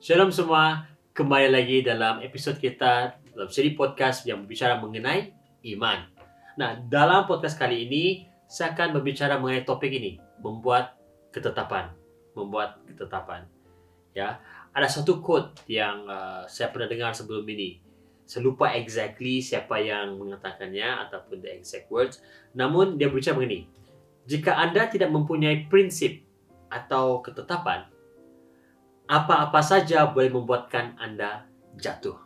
Shalom semua, kembali lagi dalam episod kita dalam seri podcast yang berbicara mengenai iman. Nah, dalam podcast kali ini saya akan berbicara mengenai topik ini, membuat ketetapan. Membuat ketetapan. Ya, ada satu quote yang saya pernah dengar sebelum ini. Saya lupa exactly siapa yang mengatakannya ataupun the exact words. Namun dia berbicara begini, jika Anda tidak mempunyai prinsip atau ketetapan, apa-apa saja boleh membuatkan Anda jatuh.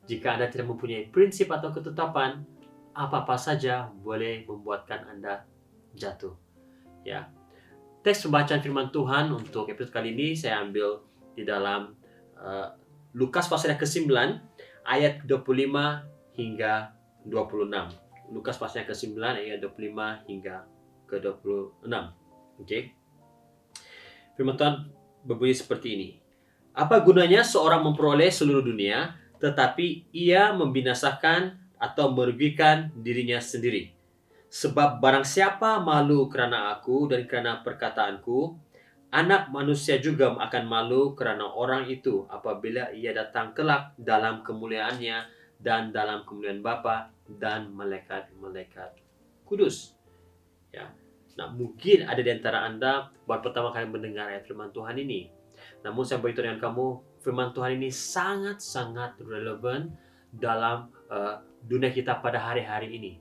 Jika Anda tidak mempunyai prinsip atau ketetapan, apa-apa saja boleh membuatkan Anda jatuh. Ya. Teks pembacaan firman Tuhan untuk episode kali ini saya ambil di dalam Lukas pasal yang ke-9 ayat 25 hingga 26. Lukas pasal yang ke-9 ayat 25 hingga ke-26. Okey. Firman Tuhan berbunyi seperti ini. Apa gunanya seorang memperoleh seluruh dunia, tetapi ia membinasakan atau merugikan dirinya sendiri? Sebab barang siapa malu kerana aku dan kerana perkataanku, anak manusia juga akan malu kerana orang itu apabila ia datang kelak dalam kemuliaannya dan dalam kemuliaan Bapa dan malaikat-malaikat kudus. Ya. Nah, mungkin ada di antara Anda baru pertama kali mendengar ayat firman Tuhan ini. Namun saya beritahu dengan kamu, firman Tuhan ini sangat-sangat relevan dalam dunia kita pada hari-hari ini.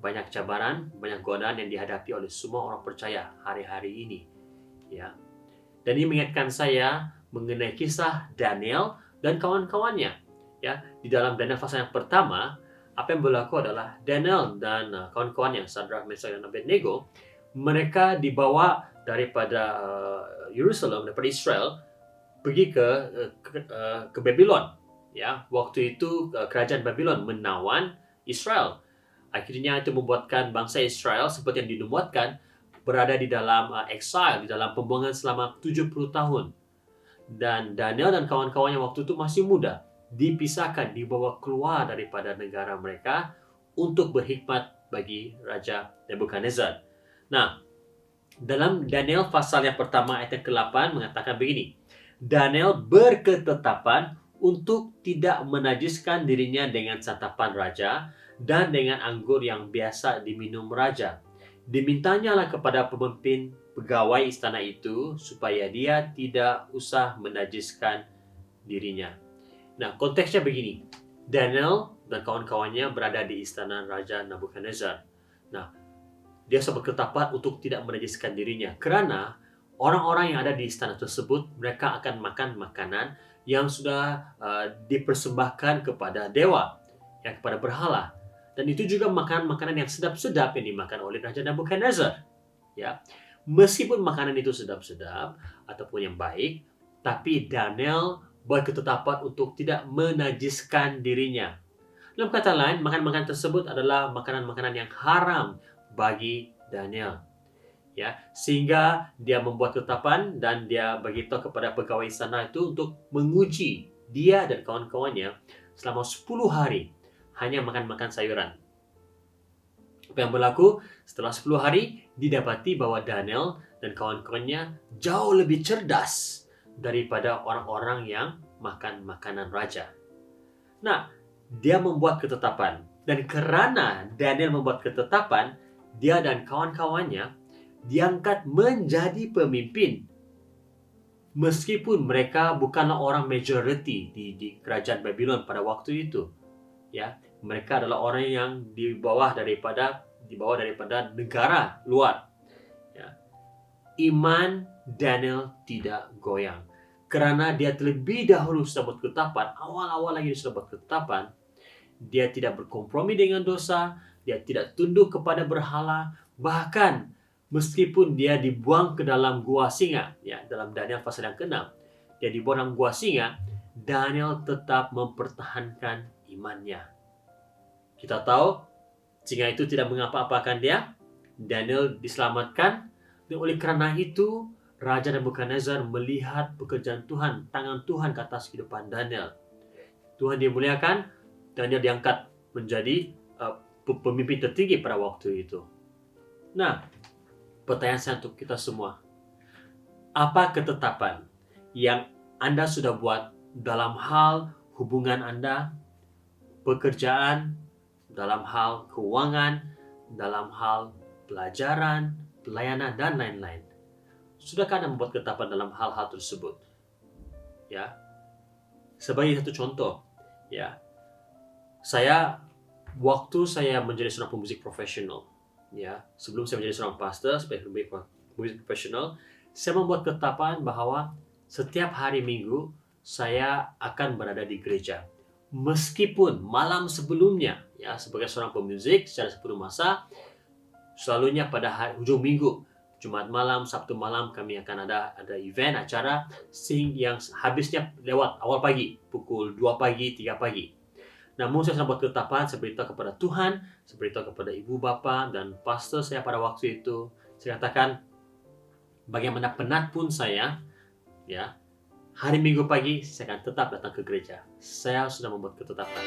Banyak cabaran, banyak godaan yang dihadapi oleh semua orang percaya hari-hari ini. Ya. Dan ini mengingatkan saya mengenai kisah Daniel dan kawan-kawannya. Ya, di dalam Daniel pasal yang pertama, apa yang berlaku adalah Daniel dan kawan-kawannya, Shadrach, Meshach, dan Abednego, mereka dibawa daripada Yerusalem, daripada Israel, pergi ke Babylon. Ya, waktu itu kerajaan Babylon menawan Israel. Akhirnya itu membuatkan bangsa Israel seperti yang dinubuatkan berada di dalam exile, di dalam pembuangan selama 70 tahun. Dan Daniel dan kawan-kawannya waktu itu masih muda, dipisahkan, dibawa keluar daripada negara mereka untuk berkhidmat bagi Raja Nebukadnezar. Nah, dalam Daniel pasal yang pertama ayat yang ke-8 mengatakan begini. Daniel berketetapan untuk tidak menajiskan dirinya dengan santapan raja dan dengan anggur yang biasa diminum raja. Dimintanyalah kepada pemimpin pegawai istana itu supaya dia tidak usah menajiskan dirinya. Nah, konteksnya begini. Daniel dan kawan-kawannya berada di istana Raja Nebukadnezar. Nah, dia berketetapan untuk tidak menajiskan dirinya kerana orang-orang yang ada di istana tersebut mereka akan makan makanan yang sudah dipersembahkan kepada dewa, yang kepada berhala, dan itu juga makanan-makanan yang sedap-sedap yang dimakan oleh Raja Nebukadnezar. Ya, meskipun makanan itu sedap-sedap ataupun yang baik, tapi Daniel berketetapan untuk tidak menajiskan dirinya. Dalam kata lain, makanan-makanan tersebut adalah makanan-makanan yang haram bagi Daniel. Ya, sehingga dia membuat ketetapan dan dia beritahu kepada pegawai istana itu untuk menguji dia dan kawan-kawannya selama 10 hari hanya makan-makan sayuran. Apa yang berlaku? Setelah 10 hari, didapati bahwa Daniel dan kawan-kawannya jauh lebih cerdas daripada orang-orang yang makan makanan raja. Nah, dia membuat ketetapan. Dan kerana Daniel membuat ketetapan, dia dan kawan-kawannya diangkat menjadi pemimpin. Meskipun mereka bukanlah orang majority di kerajaan Babylon pada waktu itu. Ya, mereka adalah orang yang dibawa daripada negara luar. Ya. Iman Daniel tidak goyang. Kerana dia terlebih dahulu sudah buat ketetapan, awal-awal lagi dia sudah buat ketetapan, dia tidak berkompromi dengan dosa, dia tidak tunduk kepada berhala, bahkan meskipun dia dibuang ke dalam gua singa, ya, dalam Daniel pasal yang ke-6, dia dibuang dalam gua singa, Daniel tetap mempertahankan imannya. Kita tahu singa itu tidak mengapa-apakan dia, Daniel diselamatkan, dan oleh kerana itu Raja Nebukadnezar melihat pekerjaan Tuhan, tangan Tuhan ke atas kehidupan Daniel. Tuhan dimuliakan, Daniel diangkat menjadi pemimpin tertinggi pada waktu itu. Nah, pertanyaan saya untuk kita semua. Apa ketetapan yang Anda sudah buat dalam hal hubungan Anda, pekerjaan, dalam hal keuangan, dalam hal pelajaran, pelayanan, dan lain-lain. Sudahkah Anda membuat ketetapan dalam hal-hal tersebut? Ya, sebagai satu contoh, ya, waktu saya menjadi seorang pemusik profesional, ya, sebelum saya menjadi seorang pastor, sebagai pemusik profesional, saya membuat ketetapan bahwa setiap hari Minggu saya akan berada di gereja. Meskipun malam sebelumnya, ya, sebagai seorang pemusik secara sepenuh masa, selalunya pada ujung minggu, Jumat malam, Sabtu malam kami akan ada event, acara yang habisnya lewat awal pagi, pukul 2 pagi, 3 pagi. Namun saya buat ketetapan, saya beritahu kepada Tuhan, saya beritahu kepada ibu bapa dan pastor saya pada waktu itu. Saya katakan, bagaimana penat pun saya, ya, hari Minggu pagi saya akan tetap datang ke gereja. Saya sudah membuat ketetapan.